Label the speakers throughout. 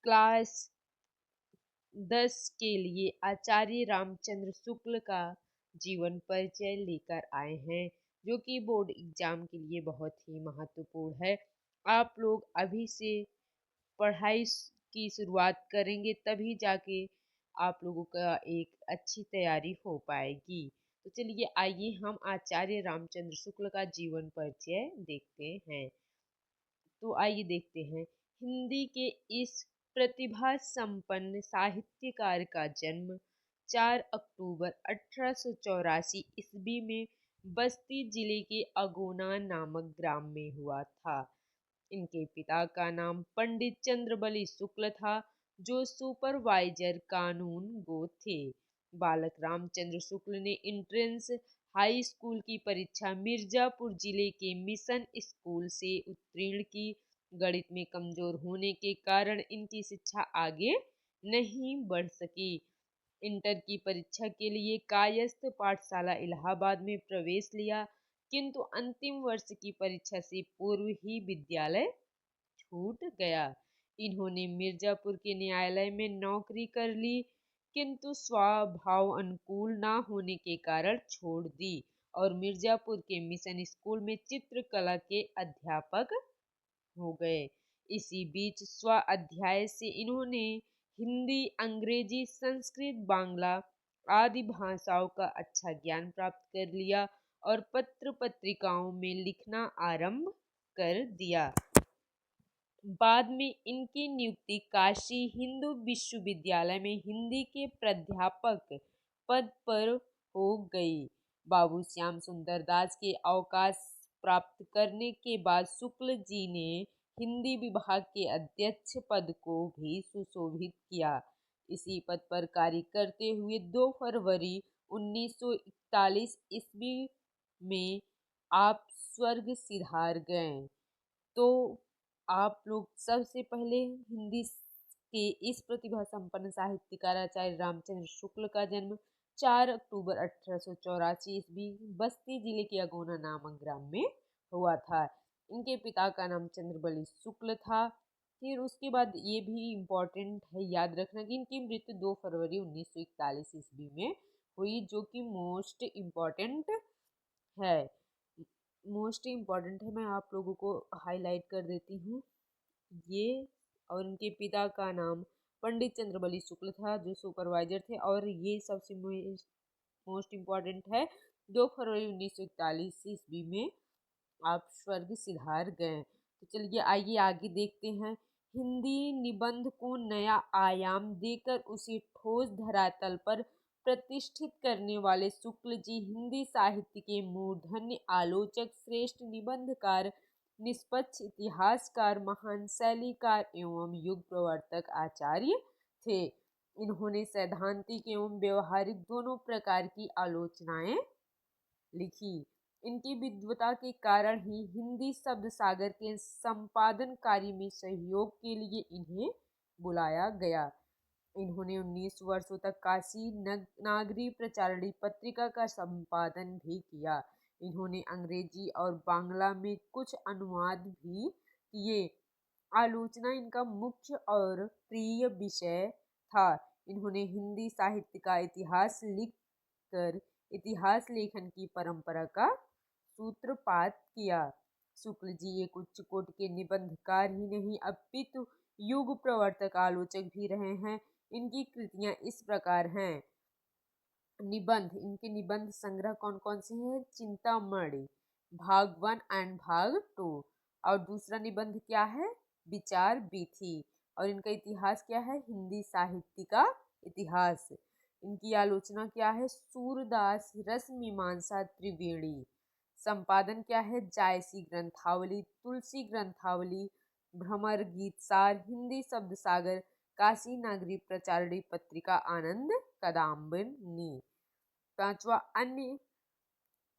Speaker 1: Class 10 के लिए आचार्य रामचंद्र शुक्ल का जीवन परिचय लेकर आए हैं, जो कि बोर्ड एग्जाम के लिए बहुत ही महत्वपूर्ण है। आप लोग अभी से पढ़ाई की शुरुआत करेंगे, तभी जाके आप लोगों का एक अच्छी तैयारी हो पाएगी। तो चलिए आइए हम आचार्य रामचंद्र शुक्ल का जीवन परिचय देखते हैं। तो आइए देखते हैं। हिंदी के इस प्रतिभा संपन्न साहित्यकार का जन्म 4 अक्टूबर 1884 ईस्वी में बस्ती जिले के अगोना नामक ग्राम में हुआ था। इनके पिता का नाम पंडित चंद्रबली शुक्ल था, जो सुपरवाइजर कानून गो थे। बालक रामचंद्र शुक्ल ने इंट्रेंस हाई स्कूल की परीक्षा मिर्जापुर जिले के मिशन स्कूल से उत्तीर्ण की। गणित में कमजोर होने के कारण इनकी शिक्षा आगे नहीं बढ़ सकी। इंटर की परीक्षा के लिए कायस्थ पाठशाला इलाहाबाद में प्रवेश लिया, किंतु अंतिम वर्ष की परीक्षा से पूर्व ही विद्यालय छूट गया। इन्होंने मिर्जापुर के न्यायालय में नौकरी कर ली, किंतु स्वभाव अनुकूल न होने के कारण छोड़ दी और मिर्जापुर के मिशन स्कूल में चित्रकला के अध्यापक हो गए। इसी बीच स्व अध्याय से इन्होंने हिंदी, अंग्रेजी, संस्कृत, बांग्ला आदि भाषाओं का अच्छा ज्ञान प्राप्त कर लिया और पत्र पत्रिकाओं में लिखना आरंभ कर दिया। बाद में इनकी नियुक्ति काशी हिंदू विश्वविद्यालय में हिंदी के प्राध्यापक पद पर हो गई। बाबू श्याम सुंदर दास के अवकाश प्राप्त करने के बाद शुक्ल जी ने हिंदी विभाग के अध्यक्ष पद को भी सुशोभित किया। इसी पद पर कार्य करते हुए 2 फरवरी 1941 ईस्वी में आप स्वर्ग सिधार गए। तो आप लोग सबसे पहले हिंदी के इस प्रतिभा संपन्न साहित्यकार आचार्य रामचंद्र शुक्ल का जन्म 4 अक्टूबर 1884 ईस्वी बस्ती जिले के अगोना नामक ग्राम में हुआ था। इनके पिता का नाम चंद्रबली शुक्ल था। फिर उसके बाद ये भी इम्पोर्टेंट है याद रखना कि इनकी मृत्यु 2 फरवरी 1941 ईस्वी में हुई, जो कि मोस्ट इम्पोर्टेंट है। मैं आप लोगों को हाईलाइट कर देती हूँ ये। और इनके पिता का नाम पंडित चंद्रबली शुक्ल था, जो सुपरवाइजर थे। और ये सबसे मोस्ट इम्पोर्टेंट है, 2 फरवरी 1941 ईस्वी में आप स्वर्ग सिधार गए। तो चलिए आइए आगे देखते हैं। हिंदी निबंध को नया आयाम देकर उसे ठोस धरातल पर प्रतिष्ठित करने वाले शुक्ल जी हिंदी साहित्य के मूर्धन्य आलोचक, श्रेष्ठ निबंधकार, निष्पक्ष इतिहासकार, महान शैलीकार एवं युग प्रवर्तक आचार्य थे। इन्होंने सैद्धांतिक एवं व्यवहारिक दोनों प्रकार की आलोचनाएं लिखी। इनकी विद्वता के कारण ही हिंदी शब्द सागर के संपादन कार्य में सहयोग के लिए इन्हें बुलाया गया। इन्होंने 19 वर्षों तक काशी नागरी प्रचारणी पत्रिका का संपादन भी किया। इन्होंने अंग्रेजी और बांग्ला में कुछ अनुवाद भी किए। आलोचना इनका मुख्य और प्रिय विषय था। इन्होंने हिंदी साहित्य का इतिहास लिखकर इतिहास लेखन की परंपरा का सूत्रपात किया। शुक्ल जी एक उच्च कोटि के निबंधकार ही नहीं अपितु युग प्रवर्तक आलोचक भी रहे हैं। इनकी कृतियां इस प्रकार हैं। निबंध, इनके निबंध संग्रह कौन कौन से हैं? चिंतामणि भाग 1 एंड भाग 2। और दूसरा निबंध क्या है? विचार वीथी। और इनका इतिहास क्या है? हिंदी साहित्य का इतिहास। इनकी आलोचना क्या है? सूरदास रस मीमांसा त्रिवेणी। संपादन क्या है? जायसी ग्रंथावली, तुलसी ग्रंथावली, भ्रमर गीत सार, हिंदी शब्द सागर, काशी नागरी प्रचारणी पत्रिका, आनंद कदाम्बिनी। 5वां अन्य।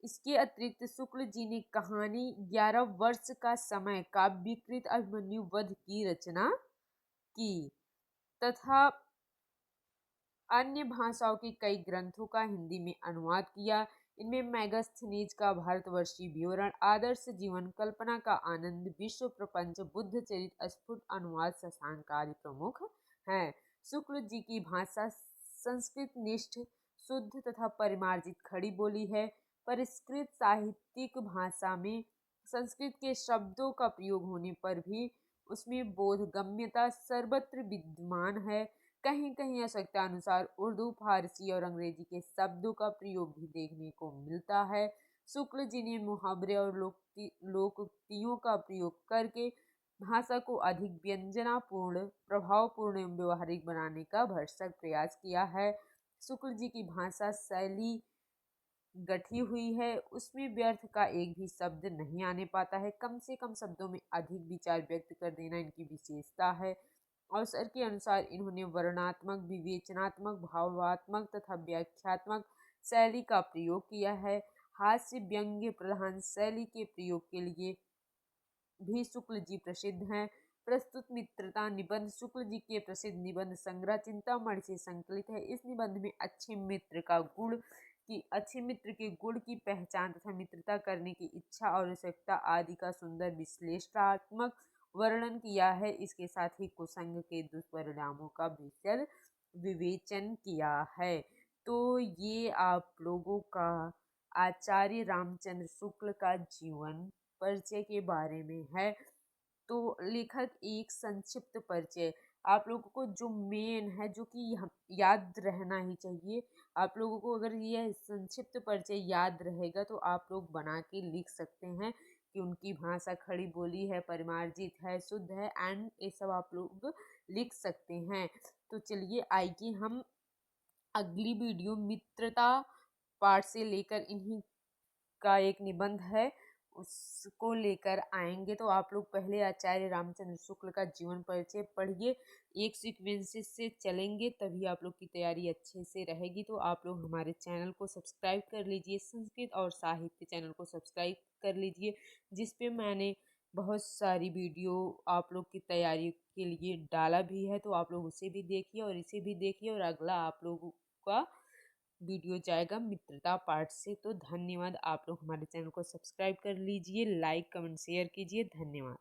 Speaker 1: इसके अतिरिक्त शुक्ल जी ने कहानी 11 वर्ष का समय काव्यकृत अभिमन्यु वध की रचना की तथा अन्य भाषाओं के कई ग्रंथों का हिंदी में अनुवाद किया। इनमें मेगास्थनीज का भारतवर्षीय विवरण, आदर्श जीवन कल्पना का आनंद, विश्व प्रपंच, बुद्ध चरित, स्फुट अनुवाद, शशांक आदि प्रमुख हैं। शुक्ल जी की भाषा संस्कृत निष्ठ, शुद्ध तथा परिमार्जित खड़ी बोली है। परिष्कृत साहित्यिक भाषा में संस्कृत के शब्दों का प्रयोग होने पर भी उसमें बोधगम्यता सर्वत्र विद्यमान है। कहीं कहीं आवश्यकता अनुसार उर्दू, फारसी और अंग्रेजी के शब्दों का प्रयोग भी देखने को मिलता है। शुक्ल जी ने मुहावरे और लोकोक्तियों का प्रयोग करके भाषा को अधिक व्यंजनापूर्ण, प्रभावपूर्ण एवं व्यवहारिक बनाने का भरसक प्रयास किया है। शुक्ल जी की भाषा शैली गठी हुई है, उसमें व्यर्थ का एक भी शब्द नहीं आने पाता है। कम से कम शब्दों में अधिक विचार व्यक्त कर देना इनकी विशेषता है। अवसर के अनुसार इन्होंने वर्णनात्मक, विवेचनात्मक, भावात्मक तथा व्याख्यात्मक शैली का प्रयोग किया है। हास्य व्यंग्य प्रधान शैली के प्रयोग के लिए भी शुक्ल जी प्रसिद्ध हैं। प्रस्तुत मित्रता निबंध शुक्ल जी के प्रसिद्ध निबंध संग्रह चिंतामणि से संकलित है। इस निबंध में अच्छे मित्र के गुण की पहचान तथा मित्रता करने की इच्छा और आवश्यकता आदि का सुंदर विश्लेषणात्मक वर्णन किया है। इसके साथ ही कुसंग के दुष्परिणामों का विशद विवेचन किया है। तो ये आप लोगों का आचार्य रामचंद्र शुक्ल का जीवन परिचय के बारे में है। तो लेखक एक संक्षिप्त परिचय आप लोगों को जो मेन है, जो कि याद रहना ही चाहिए। आप लोगों को अगर यह संक्षिप्त परिचय याद रहेगा तो आप लोग बना के लिख सकते हैं कि उनकी भाषा खड़ी बोली है, परिमार्जित है, शुद्ध है एंड ये सब आप लोग लिख सकते हैं। तो चलिए आइए हम अगली वीडियो मित्रता पाठ से लेकर इन्हीं का एक निबंध है उसको लेकर आएंगे। तो आप लोग पहले आचार्य रामचंद्र शुक्ल का जीवन परिचय पढ़िए, एक सीक्वेंसेस से चलेंगे तभी आप लोग की तैयारी अच्छे से रहेगी। तो आप लोग हमारे चैनल को सब्सक्राइब कर लीजिए, संस्कृत और साहित्य चैनल को सब्सक्राइब कर लीजिए, जिसपे मैंने बहुत सारी वीडियो आप लोग की तैयारी के लिए डाला भी है। तो आप लोग उसे भी देखिए और इसे भी देखिए। और अगला आप लोगों का वीडियो जाएगा मित्रता पार्ट से। तो धन्यवाद, आप लोग हमारे चैनल को सब्सक्राइब कर लीजिए, लाइक कमेंट शेयर कीजिए। धन्यवाद।